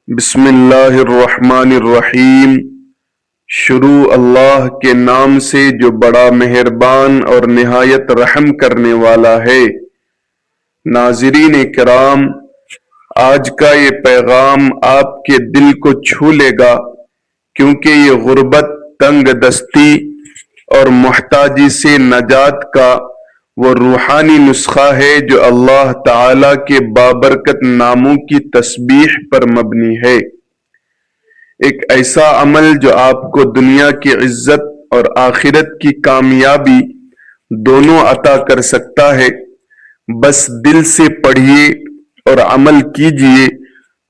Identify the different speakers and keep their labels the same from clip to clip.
Speaker 1: بسم اللہ الرحمن الرحیم۔ شروع اللہ کے نام سے جو بڑا مہربان اور نہایت رحم کرنے والا ہے۔ ناظرین کرام، آج کا یہ پیغام آپ کے دل کو چھو لے گا، کیونکہ یہ غربت، تنگ دستی اور محتاجی سے نجات کا وہ روحانی نسخہ ہے جو اللہ تعالیٰ کے بابرکت ناموں کی تسبیح پر مبنی ہے۔ ایک ایسا عمل جو آپ کو دنیا کی عزت اور آخرت کی کامیابی دونوں عطا کر سکتا ہے۔ بس دل سے پڑھیے اور عمل کیجیے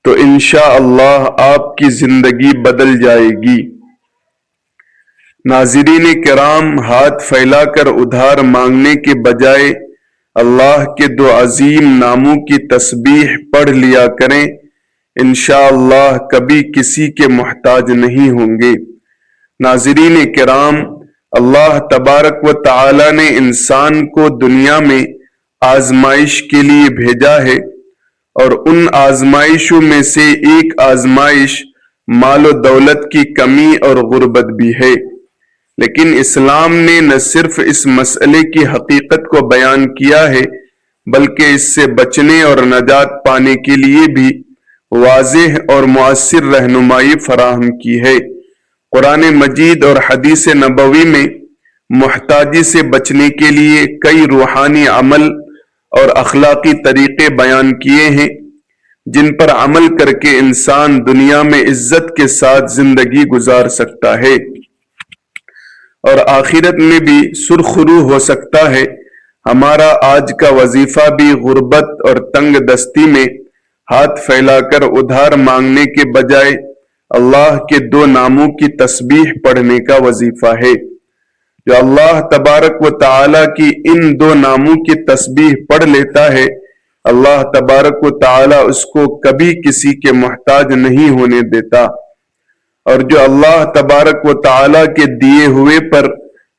Speaker 1: تو انشاءاللہ آپ کی زندگی بدل جائے گی۔ ناظرین کرام، ہاتھ پھیلا کر ادھار مانگنے کے بجائے اللہ کے دو عظیم ناموں کی تسبیح پڑھ لیا کریں، انشاءاللہ کبھی کسی کے محتاج نہیں ہوں گے۔ ناظرین کرام، اللہ تبارک و تعالی نے انسان کو دنیا میں آزمائش کے لیے بھیجا ہے، اور ان آزمائشوں میں سے ایک آزمائش مال و دولت کی کمی اور غربت بھی ہے۔ لیکن اسلام نے نہ صرف اس مسئلے کی حقیقت کو بیان کیا ہے، بلکہ اس سے بچنے اور نجات پانے کے لیے بھی واضح اور مؤثر رہنمائی فراہم کی ہے۔ قرآن مجید اور حدیث نبوی میں محتاجی سے بچنے کے لیے کئی روحانی عمل اور اخلاقی طریقے بیان کیے ہیں، جن پر عمل کر کے انسان دنیا میں عزت کے ساتھ زندگی گزار سکتا ہے اور آخرت میں بھی سرخرو ہو سکتا ہے۔ ہمارا آج کا وظیفہ بھی غربت اور تنگ دستی میں ہاتھ پھیلا کر ادھار مانگنے کے بجائے اللہ کے دو ناموں کی تسبیح پڑھنے کا وظیفہ ہے۔ جو اللہ تبارک و تعالی کی ان دو ناموں کی تسبیح پڑھ لیتا ہے، اللہ تبارک و تعالی اس کو کبھی کسی کے محتاج نہیں ہونے دیتا، اور جو اللہ تبارک و تعالی کے دیے ہوئے پر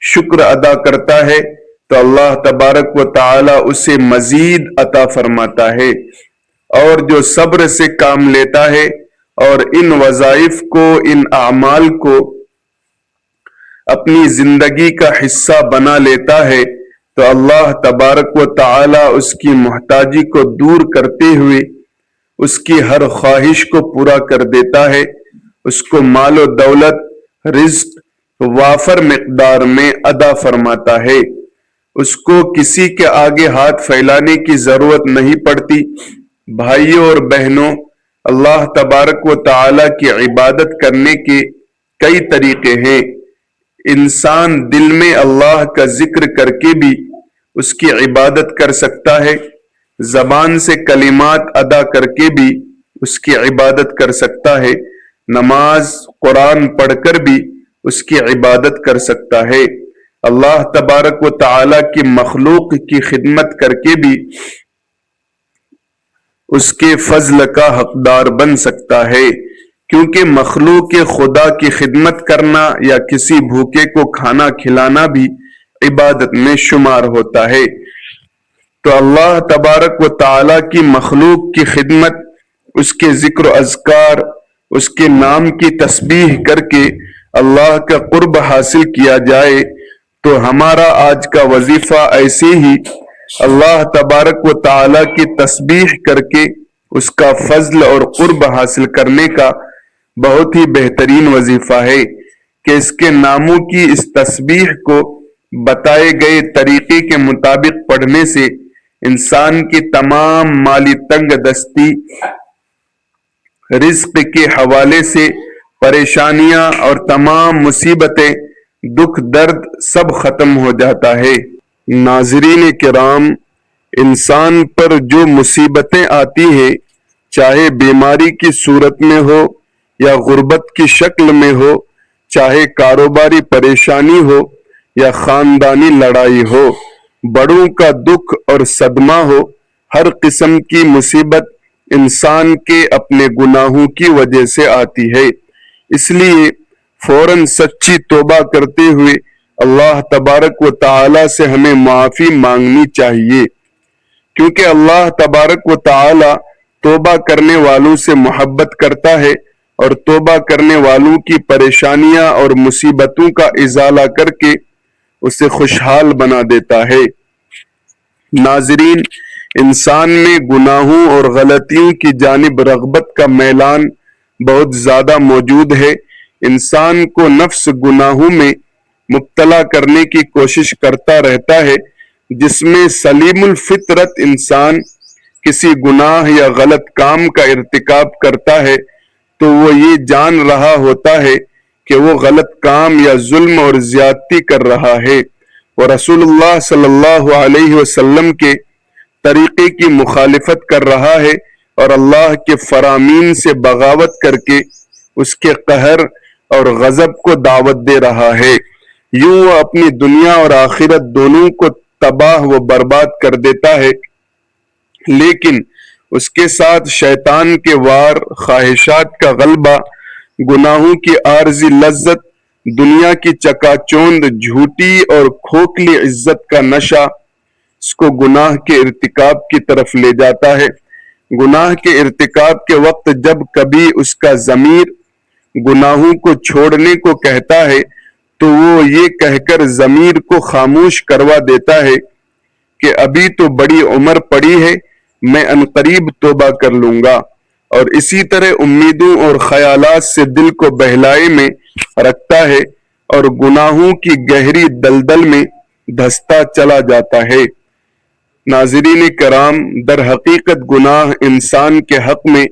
Speaker 1: شکر ادا کرتا ہے تو اللہ تبارک و تعالی اسے مزید عطا فرماتا ہے، اور جو صبر سے کام لیتا ہے اور ان وظائف کو، ان اعمال کو اپنی زندگی کا حصہ بنا لیتا ہے تو اللہ تبارک و تعالی اس کی محتاجی کو دور کرتے ہوئے اس کی ہر خواہش کو پورا کر دیتا ہے، اس کو مال و دولت، رزق وافر مقدار میں عطا فرماتا ہے۔ اس کو کسی کے آگے ہاتھ پھیلانے کی ضرورت نہیں پڑتی۔ بھائیوں اور بہنوں، اللہ تبارک و تعالی کی عبادت کرنے کے کئی طریقے ہیں۔ انسان دل میں اللہ کا ذکر کر کے بھی اس کی عبادت کر سکتا ہے، زبان سے کلمات ادا کر کے بھی اس کی عبادت کر سکتا ہے، نماز، قرآن پڑھ کر بھی اس کی عبادت کر سکتا ہے، اللہ تبارک و تعالی کی مخلوق کی خدمت کر کے بھی اس کے فضل کا حقدار بن سکتا ہے، کیونکہ مخلوق خدا کی خدمت کرنا یا کسی بھوکے کو کھانا کھلانا بھی عبادت میں شمار ہوتا ہے۔ تو اللہ تبارک و تعالی کی مخلوق کی خدمت، اس کے ذکر و اذکار، اس کے نام کی تسبیح کر کے اللہ کا قرب حاصل کیا جائے تو ہمارا آج کا وظیفہ ایسے ہی اللہ تبارک و تعالی کی تسبیح کر کے اس کا فضل اور قرب حاصل کرنے کا بہت ہی بہترین وظیفہ ہے کہ اس کے ناموں کی اس تسبیح کو بتائے گئے طریقے کے مطابق پڑھنے سے انسان کی تمام مالی تنگ دستی، رزق کے حوالے سے پریشانیاں اور تمام مصیبتیں، دکھ درد سب ختم ہو جاتا ہے۔ ناظرین کرام، انسان پر جو مصیبتیں آتی ہیں، چاہے بیماری کی صورت میں ہو یا غربت کی شکل میں ہو، چاہے کاروباری پریشانی ہو یا خاندانی لڑائی ہو، بڑوں کا دکھ اور صدمہ ہو، ہر قسم کی مصیبت انسان کے اپنے گناہوں کی وجہ سے آتی ہے۔ اس لیے فوراً سچی توبہ کرتے ہوئے اللہ تبارک و تعالی سے ہمیں معافی مانگنی چاہیے، کیونکہ اللہ تبارک و تعالی توبہ کرنے والوں سے محبت کرتا ہے اور توبہ کرنے والوں کی پریشانیاں اور مصیبتوں کا ازالہ کر کے اسے خوشحال بنا دیتا ہے۔ ناظرین، انسان میں گناہوں اور غلطیوں کی جانب رغبت کا میلان بہت زیادہ موجود ہے۔ انسان کو نفس گناہوں میں مبتلا کرنے کی کوشش کرتا رہتا ہے۔ جس میں سلیم الفطرت انسان کسی گناہ یا غلط کام کا ارتکاب کرتا ہے تو وہ یہ جان رہا ہوتا ہے کہ وہ غلط کام یا ظلم اور زیادتی کر رہا ہے، اور رسول اللہ صلی اللہ علیہ وسلم کے طریقے کی مخالفت کر رہا ہے اور اللہ کے فرامین سے بغاوت کر کے اس کے قہر اور غضب کو دعوت دے رہا ہے۔ یوں وہ اپنی دنیا اور آخرت دونوں کو تباہ و برباد کر دیتا ہے، لیکن اس کے ساتھ شیطان کے وار، خواہشات کا غلبہ، گناہوں کی عارضی لذت، دنیا کی چکا چوند، جھوٹی اور کھوکھلی عزت کا نشہ اس کو گناہ کے ارتکاب کی طرف لے جاتا ہے۔ گناہ کے ارتکاب کے وقت جب کبھی اس کا ضمیر گناہوں کو چھوڑنے کو کہتا ہے تو وہ یہ کہہ کر ضمیر کو خاموش کروا دیتا ہے کہ ابھی تو بڑی عمر پڑی ہے، میں عنقریب توبہ کر لوں گا، اور اسی طرح امیدوں اور خیالات سے دل کو بہلائے میں رکھتا ہے اور گناہوں کی گہری دلدل میں دھستا چلا جاتا ہے۔ ناظرین کرام، در حقیقت گناہ انسان کے حق میں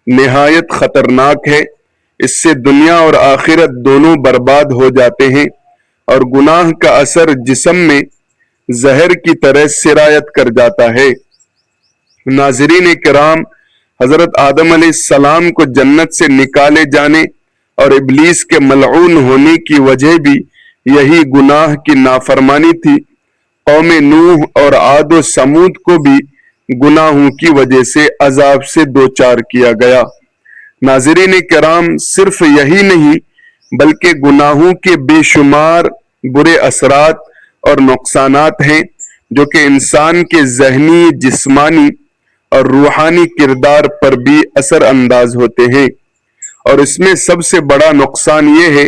Speaker 1: نہایت خطرناک ہے۔ اس سے دنیا اور آخرت دونوں برباد ہو جاتے ہیں، اور گناہ کا اثر جسم میں زہر کی طرح سرایت کر جاتا ہے۔ ناظرین کرام، حضرت آدم علیہ السلام کو جنت سے نکالے جانے اور ابلیس کے ملعون ہونے کی وجہ بھی یہی گناہ کی نافرمانی تھی۔ قوم نوح اور عاد و سمود کو بھی گناہوں کی وجہ سے عذاب سے دوچار کیا گیا۔ ناظرین کرام، صرف یہی نہیں بلکہ گناہوں کے بے شمار برے اثرات اور نقصانات ہیں جو کہ انسان کے ذہنی، جسمانی اور روحانی کردار پر بھی اثر انداز ہوتے ہیں، اور اس میں سب سے بڑا نقصان یہ ہے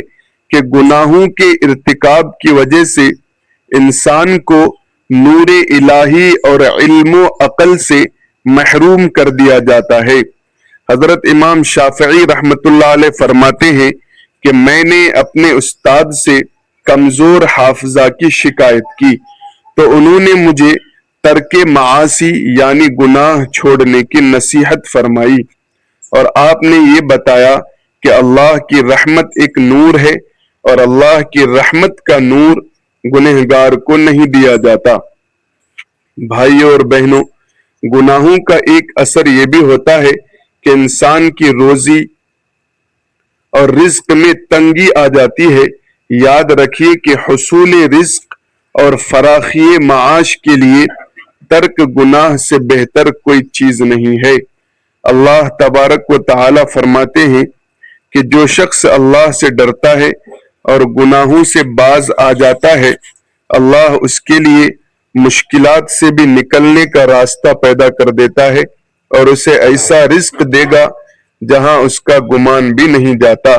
Speaker 1: کہ گناہوں کے ارتکاب کی وجہ سے انسان کو نور الہی اور علم و عقل سے محروم کر دیا جاتا ہے۔ حضرت امام شافعی رحمۃ اللہ علیہ فرماتے ہیں کہ میں نے اپنے استاد سے کمزور حافظہ کی شکایت کی تو انہوں نے مجھے ترک معاصی یعنی گناہ چھوڑنے کی نصیحت فرمائی، اور آپ نے یہ بتایا کہ اللہ کی رحمت ایک نور ہے اور اللہ کی رحمت کا نور گنہگار کو نہیں دیا جاتا۔ بھائیوں اور بہنوں، گناہوں کا ایک اثر یہ بھی ہوتا ہے کہ انسان کی روزی اور رزق میں تنگی آ جاتی ہے۔ یاد رکھیے کہ حصول رزق اور فراخی معاش کے لیے ترک گناہ سے بہتر کوئی چیز نہیں ہے۔ اللہ تبارک و تعالی فرماتے ہیں کہ جو شخص اللہ سے ڈرتا ہے اور گناہوں سے باز آ جاتا ہے، اللہ اس کے لیے مشکلات سے بھی نکلنے کا راستہ پیدا کر دیتا ہے اور اسے ایسا رزق دے گا جہاں اس کا گمان بھی نہیں جاتا۔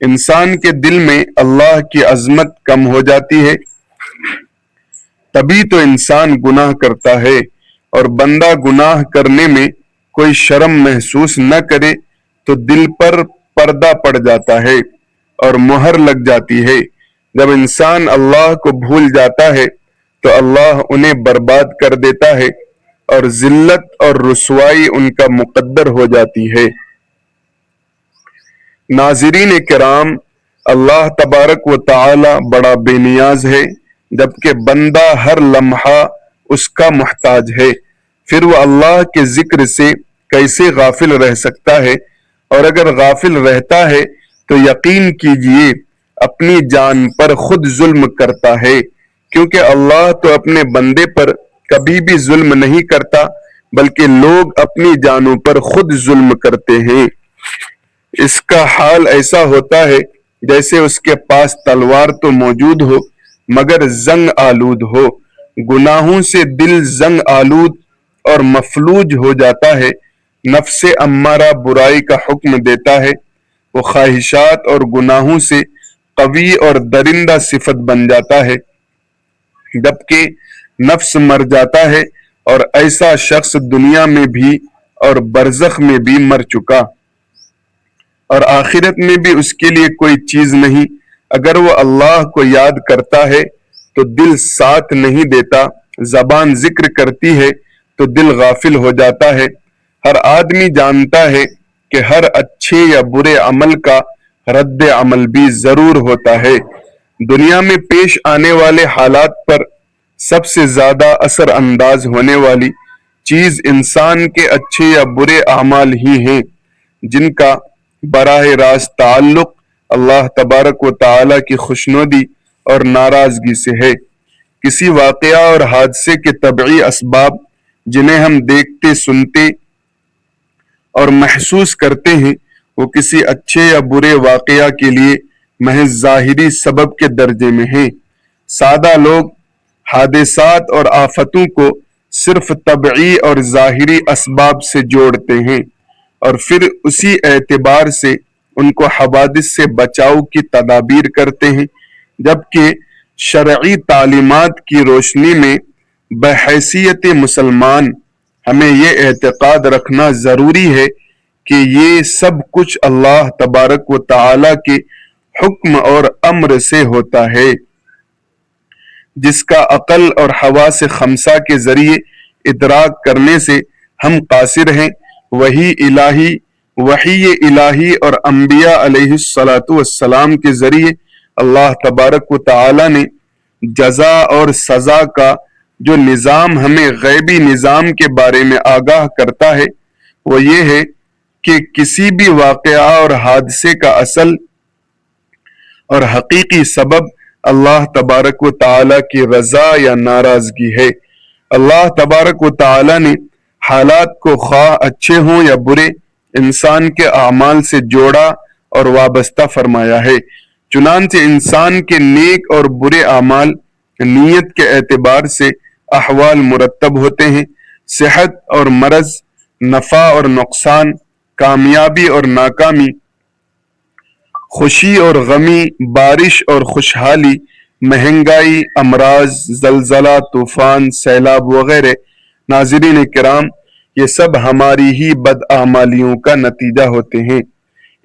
Speaker 1: انسان کے دل میں اللہ کی عظمت کم ہو جاتی ہے، تبھی تو انسان گناہ کرتا ہے، اور بندہ گناہ کرنے میں کوئی شرم محسوس نہ کرے تو دل پر پردہ پڑ جاتا ہے اور مہر لگ جاتی ہے۔ جب انسان اللہ کو بھول جاتا ہے تو اللہ انہیں برباد کر دیتا ہے اور ذلت اور رسوائی ان کا مقدر ہو جاتی ہے۔ ناظرین کرام، اللہ تبارک و تعالی بڑا بے نیاز ہے، جبکہ بندہ ہر لمحہ اس کا محتاج ہے۔ پھر وہ اللہ کے ذکر سے کیسے غافل رہ سکتا ہے؟ اور اگر غافل رہتا ہے تو یقین کیجئے اپنی جان پر خود ظلم کرتا ہے، کیونکہ اللہ تو اپنے بندے پر کبھی بھی ظلم نہیں کرتا، بلکہ لوگ اپنی جانوں پر خود ظلم کرتے ہیں۔ اس کا حال ایسا ہوتا ہے جیسے اس کے پاس تلوار تو موجود ہو مگر زنگ آلود ہو۔ گناہوں سے دل زنگ آلود اور مفلوج ہو جاتا ہے نفس امارہ برائی کا حکم دیتا ہے، وہ خواہشات اور گناہوں سے قوی اور درندہ صفت بن جاتا ہے، جبکہ نفس مر جاتا ہے اور ایسا شخص دنیا میں بھی اور برزخ میں بھی مر چکا، اور آخرت میں بھی اس کے لیے کوئی چیز نہیں۔ اگر وہ اللہ کو یاد کرتا ہے تو دل ساتھ نہیں دیتا، زبان ذکر کرتی ہے تو دل غافل ہو جاتا ہے۔ ہر آدمی جانتا ہے کہ ہر اچھے یا برے عمل کا رد عمل بھی ضرور ہوتا ہے۔ دنیا میں پیش آنے والے حالات پر سب سے زیادہ اثر انداز ہونے والی چیز انسان کے اچھے یا برے اعمال ہی ہیں، جن کا براہ راست تعلق اللہ تبارک و تعالیٰ کی خوشنودی اور ناراضگی سے ہے۔ کسی واقعہ اور حادثے کے طبعی اسباب جنہیں ہم دیکھتے، سنتے اور محسوس کرتے ہیں، وہ کسی اچھے یا برے واقعہ کے لیے محض ظاہری سبب کے درجے میں ہیں۔ سادہ لوگ حادثات اور آفتوں کو صرف طبعی اور ظاہری اسباب سے جوڑتے ہیں اور پھر اسی اعتبار سے ان کو حوادث سے بچاؤ کی تدابیر کرتے ہیں، جبکہ شرعی تعلیمات کی روشنی میں بحیثیت مسلمان ہمیں یہ اعتقاد رکھنا ضروری ہے کہ یہ سب کچھ اللہ تبارک و تعالیٰ کے حکم اور امر سے ہوتا ہے۔ جس کا عقل اور حواس خمسہ کے ذریعے ادراک کرنے سے ہم قاصر ہیں، وحی الہی اور انبیاء علیہ السلام کے ذریعے اللہ تبارک و تعالی نے جزا اور سزا کا جو نظام ہمیں غیبی نظام کے بارے میں آگاہ کرتا ہے، وہ یہ ہے کہ کسی بھی واقعہ اور حادثے کا اصل اور حقیقی سبب اللہ تبارک و تعالیٰ کی رضا یا ناراضگی ہے۔ اللہ تبارک و تعالیٰ نے حالات کو خواہ اچھے ہوں یا برے انسان کے اعمال سے جوڑا اور وابستہ فرمایا ہے۔ چنانچہ انسان کے نیک اور برے اعمال نیت کے اعتبار سے احوال مرتب ہوتے ہیں۔ صحت اور مرض، نفع اور نقصان، کامیابی اور ناکامی، خوشی اور غمی، بارش اور خوشحالی، مہنگائی، امراض، زلزلہ، طوفان، سیلاب وغیرہ۔ ناظرین کرام، یہ سب ہماری ہی بدعمالیوں کا نتیجہ ہوتے ہیں۔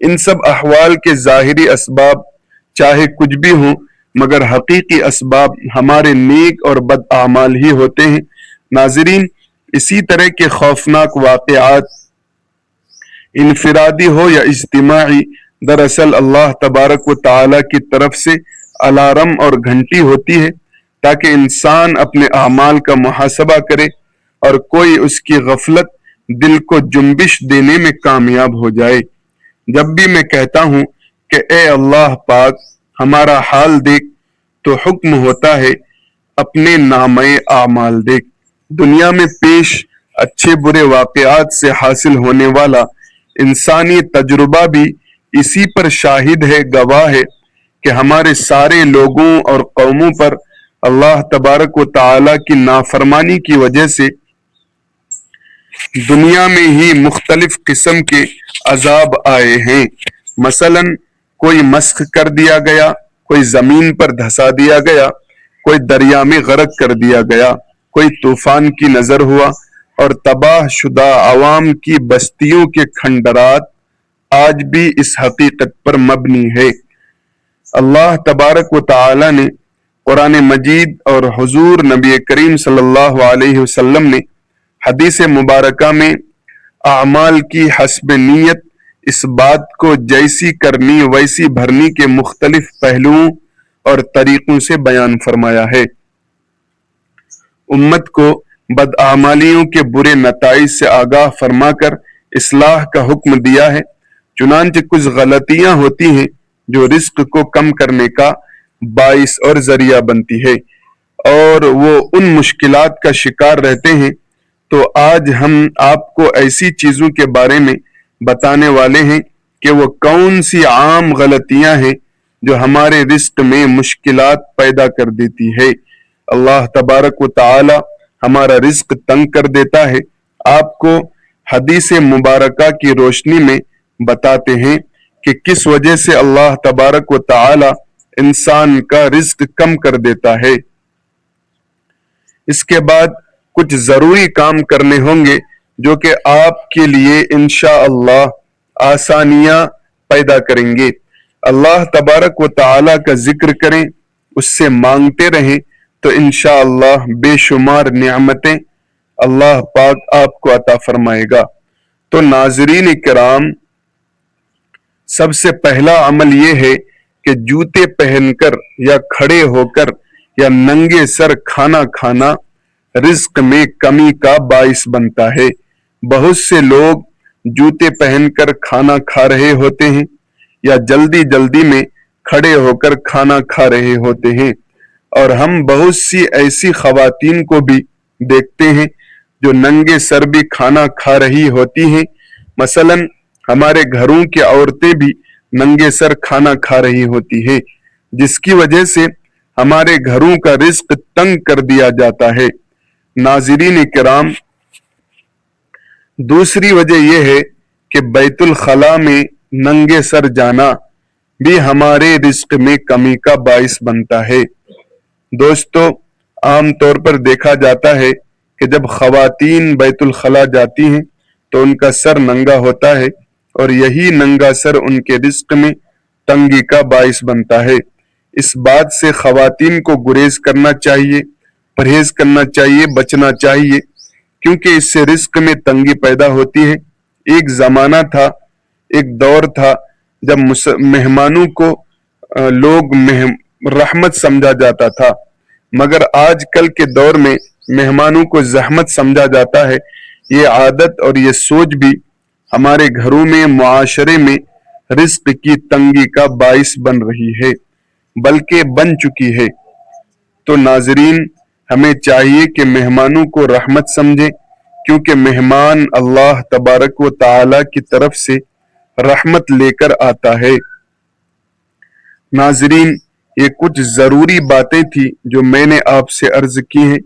Speaker 1: ان سب احوال کے ظاہری اسباب چاہے کچھ بھی ہوں، مگر حقیقی اسباب ہمارے نیک اور بد اعمال ہی ہوتے ہیں۔ ناظرین، اسی طرح کے خوفناک واقعات انفرادی ہو یا اجتماعی، دراصل اللہ تبارک و تعالیٰ کی طرف سے الارم اور گھنٹی ہوتی ہے تاکہ انسان اپنے اعمال کا محاسبہ کرے اور کوئی اس کی غفلت دل کو جنبش دینے میں کامیاب ہو جائے۔ جب بھی میں کہتا ہوں کہ اے اللہ پاک ہمارا حال دیکھ، تو حکم ہوتا ہے اپنے نامہ اعمال دیکھ۔ دنیا میں پیش اچھے برے واقعات سے حاصل ہونے والا انسانی تجربہ بھی اسی پر شاہد ہے، گواہ ہے کہ ہمارے سارے لوگوں اور قوموں پر اللہ تبارک و تعالیٰ کی نافرمانی کی وجہ سے دنیا میں ہی مختلف قسم کے عذاب آئے ہیں۔ مثلا کوئی مسخ کر دیا گیا، کوئی زمین پر دھسا دیا گیا، کوئی دریا میں غرق کر دیا گیا، کوئی طوفان کی نظر ہوا، اور تباہ شدہ عوام کی بستیوں کے کھنڈرات آج بھی اس حقیقت پر مبنی ہے۔ اللہ تبارک و تعالی نے قرآن مجید اور حضور نبی کریم صلی اللہ علیہ وسلم نے حدیث مبارکہ میں اعمال کی حسب نیت اس بات کو جیسی کرنی ویسی بھرنی کے مختلف پہلوؤں اور طریقوں سے بیان فرمایا ہے۔ امت کو بدعمالیوں کے برے نتائج سے آگاہ فرما کر اصلاح کا حکم دیا ہے۔ چنانچہ کچھ غلطیاں ہوتی ہیں جو رزق کو کم کرنے کا باعث اور ذریعہ بنتی ہے، اور وہ ان مشکلات کا شکار رہتے ہیں۔ تو آج ہم آپ کو ایسی چیزوں کے بارے میں بتانے والے ہیں کہ وہ کون سی عام غلطیاں ہیں جو ہمارے رزق میں مشکلات پیدا کر دیتی ہے۔ اللہ تبارک و تعالی ہمارا رزق تنگ کر دیتا ہے۔ آپ کو حدیث مبارکہ کی روشنی میں بتاتے ہیں کہ کس وجہ سے اللہ تبارک و تعالی انسان کا رزق کم کر دیتا ہے۔ اس کے بعد کچھ ضروری کام کرنے ہوں گے جو کہ آپ کے لیے انشاءاللہ آسانیاں پیدا کریں گے۔ اللہ تبارک و تعالی کا ذکر کریں، اس سے مانگتے رہیں تو انشاءاللہ بے شمار نعمتیں اللہ پاک آپ کو عطا فرمائے گا۔ تو ناظرین کرام، سب سے پہلا عمل یہ ہے کہ جوتے پہن کر یا کھڑے ہو کر یا ننگے سر کھانا کھانا رزق میں کمی کا باعث بنتا ہے۔ بہت سے لوگ جوتے پہن کر کھانا کھا رہے ہوتے ہیں یا جلدی جلدی میں کھڑے ہو کر کھانا کھا رہے ہوتے ہیں، اور ہم بہت سی ایسی خواتین کو بھی دیکھتے ہیں جو ننگے سر بھی کھانا کھا رہی ہوتی ہیں۔ مثلاً ہمارے گھروں کی عورتیں بھی ننگے سر کھانا کھا رہی ہوتی ہیں، جس کی وجہ سے ہمارے گھروں کا رزق تنگ کر دیا جاتا ہے۔ ناظرین کرام، دوسری وجہ یہ ہے کہ بیت الخلاء میں ننگے سر جانا بھی ہمارے رزق میں کمی کا باعث بنتا ہے۔ دوستو، عام طور پر دیکھا جاتا ہے کہ جب خواتین بیت الخلاء جاتی ہیں تو ان کا سر ننگا ہوتا ہے، اور یہی ننگا سر ان کے رزق میں تنگی کا باعث بنتا ہے۔ اس بات سے خواتین کو گریز کرنا چاہیے، پرہیز کرنا چاہیے، بچنا چاہیے، کیونکہ اس سے رزق میں تنگی پیدا ہوتی ہے۔ ایک زمانہ تھا، ایک دور تھا جب مہمانوں کو لوگ رحمت سمجھا جاتا تھا، مگر آج کل کے دور میں مہمانوں کو زحمت سمجھا جاتا ہے۔ یہ عادت اور یہ سوچ بھی ہمارے گھروں میں، معاشرے میں رزق کی تنگی کا باعث بن رہی ہے، بلکہ بن چکی ہے۔ تو ناظرین، ہمیں چاہیے کہ مہمانوں کو رحمت سمجھیں، کیونکہ مہمان اللہ تبارک و تعالی کی طرف سے رحمت لے کر آتا ہے۔ ناظرین، یہ کچھ ضروری باتیں تھی جو میں نے آپ سے عرض کی ہیں،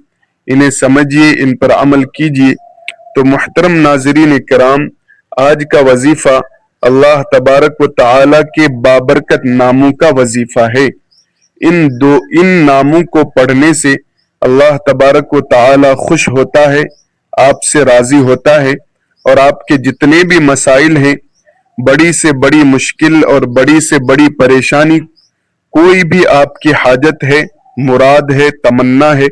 Speaker 1: انہیں سمجھیے، ان پر عمل کیجیے۔ تو محترم ناظرین کرام، آج کا وظیفہ اللہ تبارک و تعالی کے بابرکت ناموں کا وظیفہ ہے۔ ان ناموں کو پڑھنے سے اللہ تبارک و تعالی خوش ہوتا ہے، آپ سے راضی ہوتا ہے، اور آپ کے جتنے بھی مسائل ہیں، بڑی سے بڑی مشکل اور بڑی سے بڑی پریشانی، کوئی بھی آپ کی حاجت ہے، مراد ہے، تمنا ہے،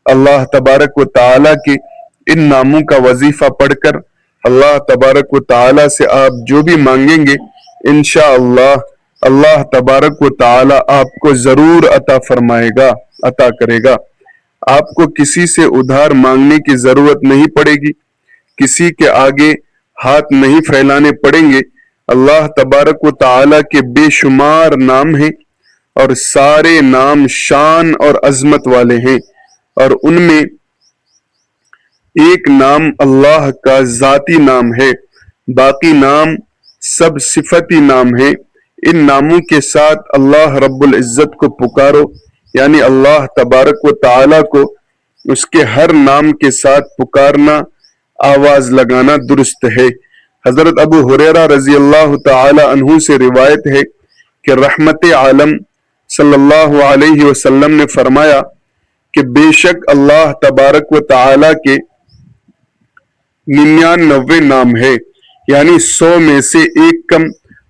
Speaker 1: اللہ تبارک و تعالی کے ان ناموں کا وظیفہ پڑھ کر اللہ تبارک و تعالی سے آپ جو بھی مانگیں گے انشاءاللہ اللہ تبارک و تعالی آپ کو ضرور عطا فرمائے گا، عطا کرے گا۔ آپ کو کسی سے ادھار مانگنے کی ضرورت نہیں پڑے گی، کسی کے آگے ہاتھ نہیں پھیلانے پڑیں گے۔ اللہ تبارک و تعالی کے بے شمار نام ہیں، اور سارے نام شان اور عظمت والے ہیں، اور ان میں ایک نام اللہ کا ذاتی نام ہے، باقی نام سب صفتی نام ہیں۔ ان ناموں کے ساتھ اللہ رب العزت کو پکارو، یعنی اللہ تبارک و تعالی کو اس کے ہر نام کے ساتھ پکارنا، آواز لگانا درست ہے۔ حضرت ابو ہریرہ رضی اللہ تعالی عنہ سے روایت ہے کہ رحمت عالم صلی اللہ علیہ وسلم نے فرمایا کہ بے شک اللہ تبارک و تعالی کے 99 نام ہے، یعنی 100 میں سے ایک کم،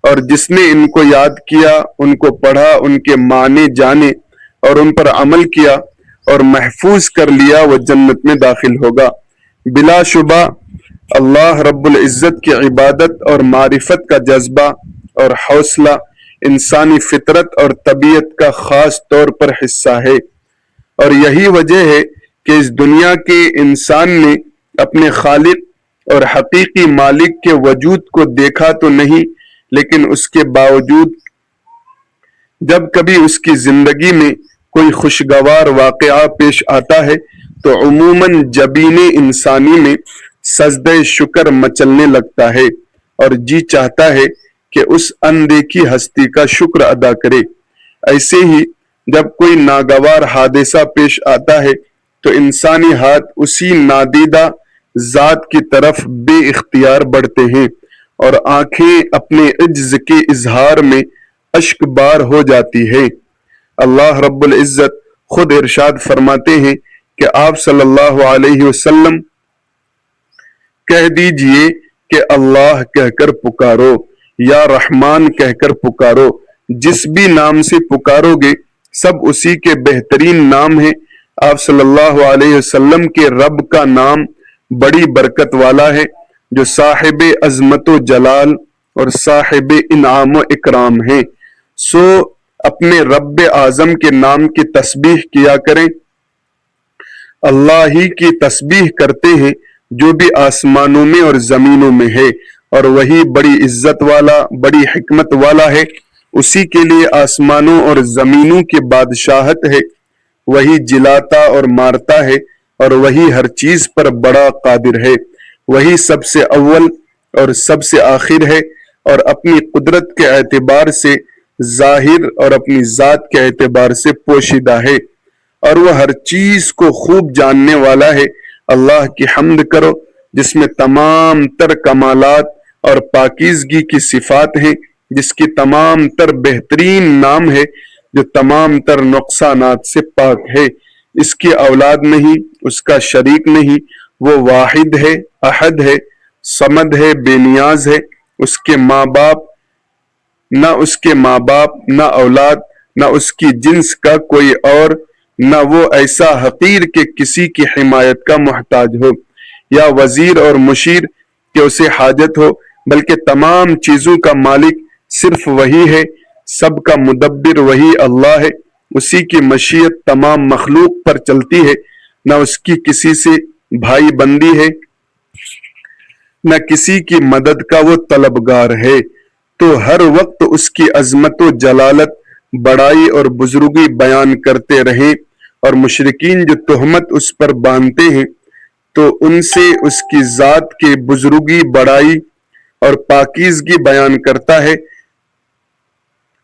Speaker 1: اور جس نے ان کو یاد کیا، ان کو پڑھا، ان کے معنی جانے اور ان پر عمل کیا اور محفوظ کر لیا، وہ جنت میں داخل ہوگا۔ بلا شبہ اللہ رب العزت کی عبادت اور معرفت کا جذبہ اور حوصلہ انسانی فطرت اور طبیعت کا خاص طور پر حصہ ہے، اور یہی وجہ ہے کہ اس دنیا کے انسان نے اپنے خالق اور حقیقی مالک کے وجود کو دیکھا تو نہیں، لیکن اس کے باوجود جب کبھی اس کی زندگی میں کوئی خوشگوار واقعہ پیش آتا ہے تو عموماً جبین انسانی میں سجدہ شکر مچلنے لگتا ہے اور جی چاہتا ہے کہ اس اندیکھی ہستی کا شکر ادا کرے۔ ایسے ہی جب کوئی ناگوار حادثہ پیش آتا ہے تو انسانی ہاتھ اسی نادیدہ ذات کی طرف بے اختیار بڑھتے ہیں اور آنکھیں اپنے عجز کے اظہار میں اشک بار ہو جاتی ہے۔ اللہ رب العزت خود ارشاد فرماتے ہیں کہ آپ صلی اللہ علیہ وسلم کہہ دیجئے کہ اللہ کہہ کر پکارو، یا رحمان کہہ کر پکارو، جس بھی نام سے پکارو گے سب اسی کے بہترین نام ہیں۔ آپ صلی اللہ علیہ وسلم کے رب کا نام بڑی برکت والا ہے، جو صاحب عظمت و جلال اور صاحب انعام و اکرام ہے۔ سو اپنے رب اعظم کے نام کی تسبیح کیا کریں۔ اللہ ہی کی تسبیح کرتے ہیں جو بھی آسمانوں میں اور زمینوں میں ہے، اور وہی بڑی عزت والا، بڑی حکمت والا ہے۔ اسی کے لیے آسمانوں اور زمینوں کی بادشاہت ہے، وہی جلاتا اور مارتا ہے، اور وہی ہر چیز پر بڑا قادر ہے۔ وہی سب سے اول اور سب سے آخر ہے، اور اپنی قدرت کے اعتبار سے ظاہر اور اپنی ذات کے اعتبار سے پوشیدہ ہے، اور وہ ہر چیز کو خوب جاننے والا ہے۔ اللہ کی حمد کرو جس میں تمام تر کمالات اور پاکیزگی کی صفات ہیں، جس کی تمام تر بہترین نام ہے، جو تمام تر نقصانات سے پاک ہے۔ اس کی اولاد نہیں، اس کا شریک نہیں، وہ واحد ہے، احد ہے، صمد ہے، بے نیاز ہے۔ اس کے ماں باپ نہ اولاد، نہ اس کی جنس کا کوئی اور، نہ وہ ایسا حقیر کہ کسی کی حمایت کا محتاج ہو، یا وزیر اور مشیر کہ اسے حاجت ہو، بلکہ تمام چیزوں کا مالک صرف وہی ہے، سب کا مدبر وہی اللہ ہے۔ اسی کی مشیت تمام مخلوق پر چلتی ہے، نہ اس کی کسی سے بھائی بندی ہے، نہ کسی کی مدد کا وہ طلبگار ہے، تو ہر وقت اس کی عظمت و جلالت، بڑائی اور بزرگی بیان کرتے رہیں، اور مشرکین جو تہمت اس پر باندھتے ہیں تو ان سے اس کی ذات کی بزرگی، بڑائی اور پاکیزگی بیان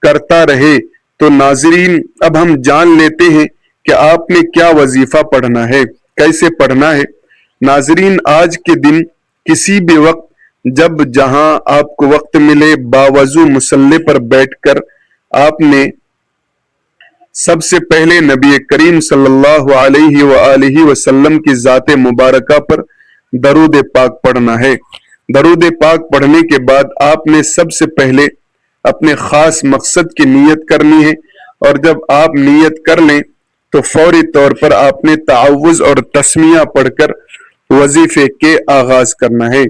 Speaker 1: کرتا رہے۔ تو ناظرین، اب ہم جان لیتے ہیں کہ آپ نے کیا وظیفہ پڑھنا ہے، کیسے پڑھنا ہے۔ ناظرین، آج کے دن کسی بھی وقت جب جہاں آپ کو وقت ملے، باوضو مصلی پر بیٹھ کر آپ نے سب سے پہلے نبی کریم صلی اللہ علیہ وآلہ وسلم کی ذات مبارکہ پر درود پاک پڑھنا ہے۔ درود پاک پڑھنے کے بعد آپ نے سب سے پہلے اپنے خاص مقصد کی نیت کرنی ہے، اور جب آپ نیت کر لیں تو فوری طور پر آپ نے تعوذ اور تسمیہ پڑھ کر وظیفے کے آغاز کرنا ہے۔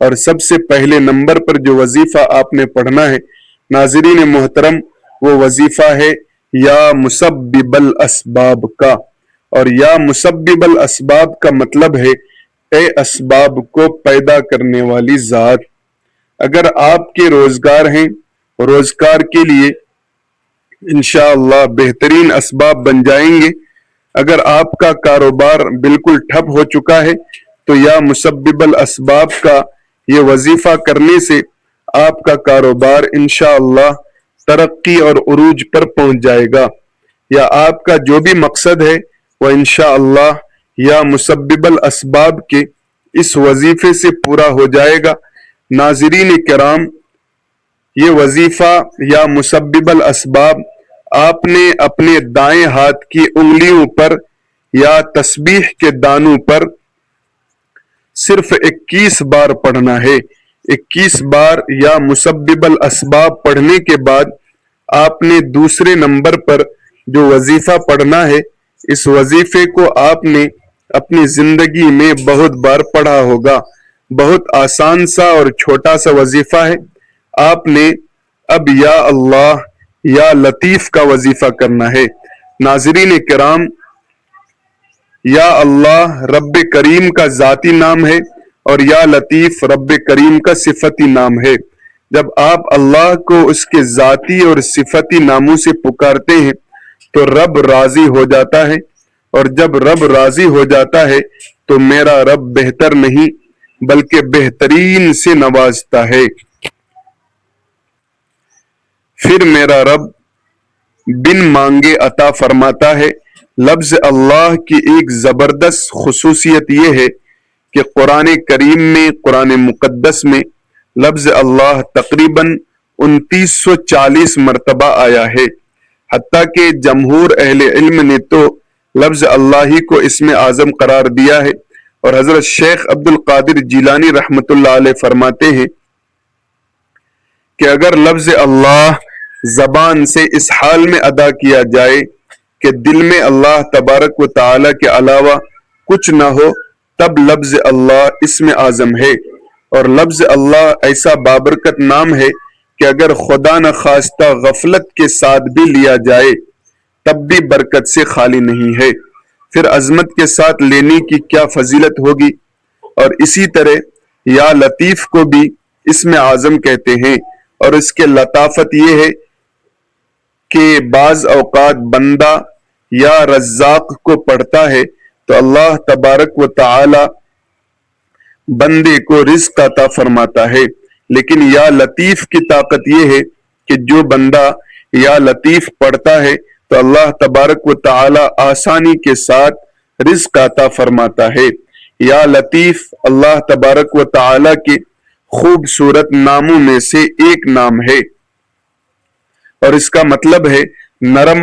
Speaker 1: اور سب سے پہلے نمبر پر جو وظیفہ آپ نے پڑھنا ہے ناظرین محترم، وہ وظیفہ ہے یا مسبب الاسباب کا۔ اور یا مسبب الاسباب کا مطلب ہے اے اسباب کو پیدا کرنے والی ذات۔ اگر آپ کے روزگار ہیں، روزگار کے لیے انشاءاللہ بہترین اسباب بن جائیں گے۔ اگر آپ کا کاروبار بالکل ٹھپ ہو چکا ہے تو یا مسبب الاسباب کا یہ وظیفہ کرنے سے آپ کا کاروبار انشاءاللہ ترقی اور عروج پر پہنچ جائے گا، یا آپ کا جو بھی مقصد ہے وہ انشاءاللہ یا مسبب الاسباب کے اس وظیفے سے پورا ہو جائے گا۔ ناظرین کرام، یہ وظیفہ یا مسبب الاسباب آپ نے اپنے دائیں ہاتھ کی انگلیوں پر یا تسبیح کے دانوں پر صرف 21 بار پڑھنا ہے۔ 21 بار یا مسبب الاسباب پڑھنے کے بعد آپ نے دوسرے نمبر پر جو وظیفہ پڑھنا ہے، اس وظیفے کو آپ نے اپنی زندگی میں بہت بار پڑھا ہوگا۔ بہت آسان سا اور چھوٹا سا وظیفہ ہے۔ آپ نے اب یا اللہ یا لطیف کا وظیفہ کرنا ہے۔ ناظرین کرام، یا اللہ رب کریم کا ذاتی نام ہے، اور یا لطیف رب کریم کا صفتی نام ہے۔ جب آپ اللہ کو اس کے ذاتی اور صفتی ناموں سے پکارتے ہیں تو رب راضی ہو جاتا ہے، اور جب رب راضی ہو جاتا ہے تو میرا رب بہتر نہیں بلکہ بہترین سے نوازتا ہے۔ پھر میرا رب بن مانگے عطا فرماتا ہے۔ لفظ اللہ کی ایک زبردست خصوصیت یہ ہے کہ قرآن کریم میں، قرآن مقدس میں لفظ اللہ تقریباً 2940 مرتبہ آیا ہے، حتیٰ کہ جمہور اہل علم نے تو لفظ اللہ ہی کو اسم اعظم قرار دیا ہے، اور حضرت شیخ عبد القادر جیلانی رحمۃ اللہ علیہ فرماتے ہیں کہ اگر لفظ اللہ زبان سے اس حال میں ادا کیا جائے کہ دل میں اللہ تبارک و تعالی کے علاوہ کچھ نہ ہو، تب لفظ اللہ اسم اعظم ہے، اور لفظ اللہ ایسا بابرکت نام ہے کہ اگر خدا نخواستہ غفلت کے ساتھ بھی لیا جائے تب بھی برکت سے خالی نہیں ہے، پھر عظمت کے ساتھ لینے کی کیا فضیلت ہوگی۔ اور اسی طرح یا لطیف کو بھی اسم اعظم کہتے ہیں، اور اس کے لطافت یہ ہے کہ بعض اوقات بندہ یا رزاق کو پڑھتا ہے تو اللہ تبارک و تعالی بندے کو رزق عطا فرماتا ہے، لیکن یا لطیف کی طاقت یہ ہے کہ جو بندہ یا لطیف پڑھتا ہے تو اللہ تبارک و تعالی آسانی کے ساتھ رزق عطا فرماتا ہے۔ یا لطیف اللہ تبارک و تعالی کے خوبصورت ناموں میں سے ایک نام ہے، اور اس کا مطلب ہے نرم،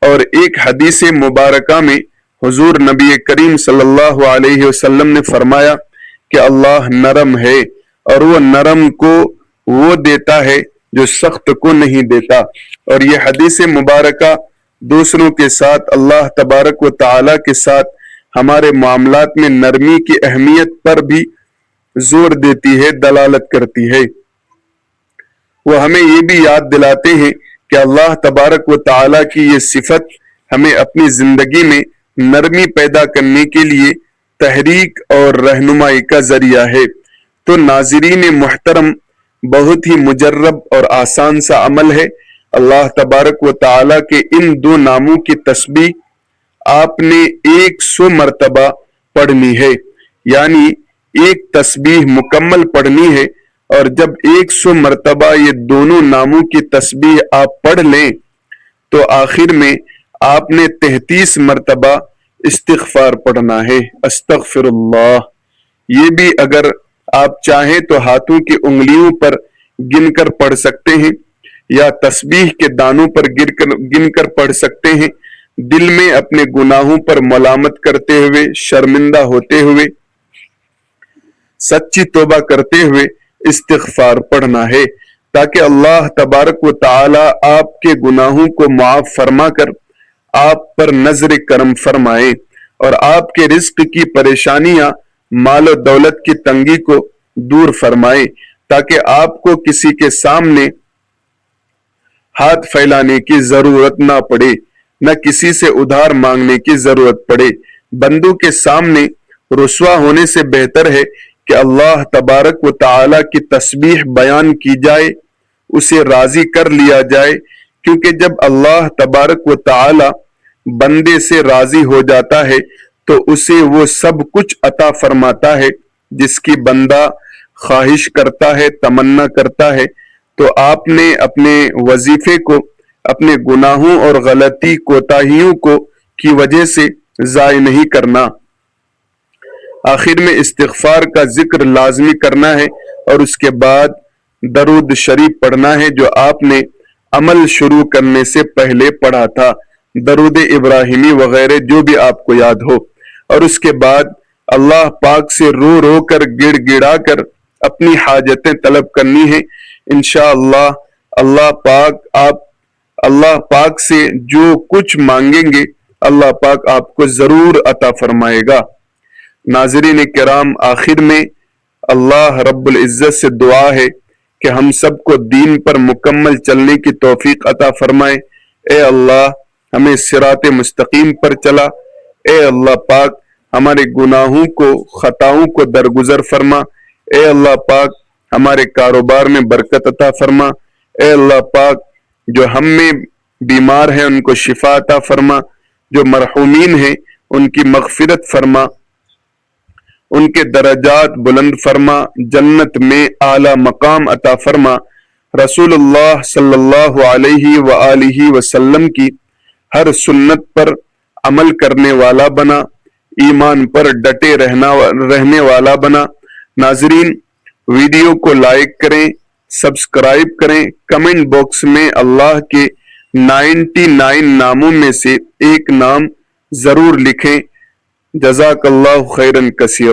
Speaker 1: اور ایک حدیث مبارکہ میں حضور نبی کریم صلی اللہ علیہ وسلم نے فرمایا کہ اللہ نرم ہے، اور وہ نرم کو وہ دیتا ہے جو سخت کو نہیں دیتا۔ اور یہ حدیث مبارکہ دوسروں کے ساتھ، اللہ تبارک و تعالی کے ساتھ ہمارے معاملات میں نرمی کی اہمیت پر بھی زور دیتی ہے، دلالت کرتی ہے۔ وہ ہمیں یہ بھی یاد دلاتے ہیں کہ اللہ تبارک و تعالی کی یہ صفت ہمیں اپنی زندگی میں نرمی پیدا کرنے کے لیے تحریک اور رہنمائی کا ذریعہ ہے۔ تو ناظرین محترم، بہت ہی مجرب اور آسان سا عمل ہے۔ اللہ تبارک و تعالی کے ان دو ناموں کی تسبیح آپ نے 100 مرتبہ پڑھنی ہے، یعنی ایک تسبیح مکمل پڑھنی ہے، اور جب 100 مرتبہ یہ دونوں ناموں کی تسبیح آپ پڑھ لیں تو آخر میں آپ نے 33 مرتبہ استغفار پڑھنا ہے، استغفر اللہ۔ یہ بھی اگر آپ چاہیں تو ہاتھوں کی انگلیوں پر گن کر پڑھ سکتے ہیں، یا تسبیح کے دانوں پر گن کر پڑھ سکتے ہیں، دل میں اپنے گناہوں پر ملامت کرتے ہوئے، شرمندہ ہوتے ہوئے، سچی توبہ کرتے ہوئے استغفار پڑھنا ہے، تاکہ اللہ تبارک و تعالی آپ کے گناہوں کو معاف فرما کر آپ پر نظر کرم فرمائے، اور آپ کے رزق کی پریشانیاں، مال و دولت کی تنگی کو دور فرمائے، تاکہ آپ کو کسی کے سامنے ہاتھ پھیلانے کی ضرورت نہ پڑے، نہ کسی سے ادھار مانگنے کی ضرورت پڑے۔ بندوں کے سامنے رسوا ہونے سے بہتر ہے کہ اللہ تبارک و تعالی کی تسبیح بیان کی جائے، اسے راضی کر لیا جائے، کیونکہ جب اللہ تبارک و تعالی بندے سے راضی ہو جاتا ہے تو اسے وہ سب کچھ عطا فرماتا ہے جس کی بندہ خواہش کرتا ہے، تمنا کرتا ہے۔ تو آپ نے اپنے وظیفے کو اپنے گناہوں اور غلطی کوتاہیوں کی وجہ سے ضائع نہیں کرنا۔ آخر میں استغفار کا ذکر لازمی کرنا ہے، اور اس کے بعد درود شریف پڑھنا ہے جو آپ نے عمل شروع کرنے سے پہلے پڑھا تھا، درود ابراہیمی وغیرہ جو بھی آپ کو یاد ہو، اور اس کے بعد اللہ پاک سے رو رو کر، گڑ گڑا کر اپنی حاجتیں طلب کرنی ہیں۔ انشاءاللہ اللہ پاک سے جو کچھ مانگیں گے اللہ پاک آپ کو ضرور عطا فرمائے گا۔ ناظرین کرام، آخر میں اللہ رب العزت سے دعا ہے کہ ہم سب کو دین پر مکمل چلنے کی توفیق عطا فرمائے۔ اے اللہ، ہمیں صراط مستقیم پر چلا۔ اے اللہ پاک، ہمارے گناہوں کو، خطاؤں کو درگزر فرما۔ اے اللہ پاک، ہمارے کاروبار میں برکت عطا فرما۔ اے اللہ پاک، جو ہم میں بیمار ہیں ان کو شفا عطا فرما، جو مرحومین ہیں ان کی مغفرت فرما، ان کے درجات بلند فرما، جنت میں اعلی مقام عطا فرما، رسول اللہ صلی اللہ علیہ وآلہ وسلم کی ہر سنت پر عمل کرنے والا بنا۔ ایمان پر ڈٹے رہنے والا بنا۔ ناظرین، ویڈیو کو لائک کریں، سبسکرائب کریں، کمنٹ باکس میں اللہ کے 99 ناموں میں سے ایک نام ضرور لکھیں۔ جزاک اللہ خیرن کثیرا۔